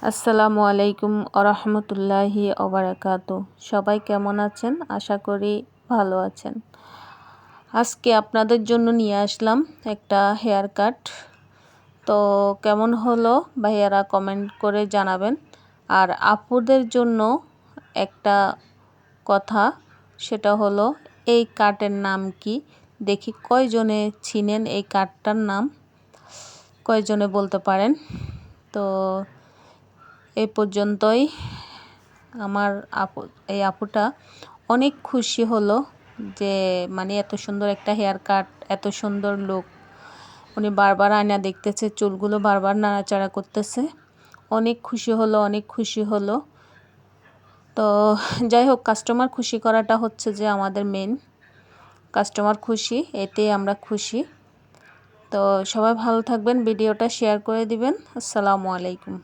আসসালামু আলাইকুম আরহামতুল্লাহি ওবারাকাতু। সবাই কেমন আছেন? আশা করি ভালো আছেন। আজকে আপনাদের জন্য নিয়ে আসলাম একটা হেয়ার কাট। তো কেমন হলো ভাইয়ারা কমেন্ট করে জানাবেন। আর আপুদের জন্য একটা কথা, সেটা হলো এই কাটের নাম কি? দেখি কয়জনে চিনেন এই কাটটার নাম, কয়জনে বলতে পারেন। তো এই পর্যন্তই। আমার এই আপুটা অনেক খুশি হলো যে মানে এত সুন্দর একটা হেয়ার কাট, এত সুন্দর লুক। উনি বারবার আয়না দেখতেছে, চুলগুলো বারবার নাড়াচাড়া করতেছে। অনেক খুশি হলো, অনেক খুশি হলো। তো যাই হোক, কাস্টমার খুশি করাটা হচ্ছে যে আমাদের মেন। কাস্টমার খুশি, এতেই আমরা খুশি। তো সবাই ভালো থাকবেন, ভিডিওটা শেয়ার করে দিবেন। আসসালামু আলাইকুম।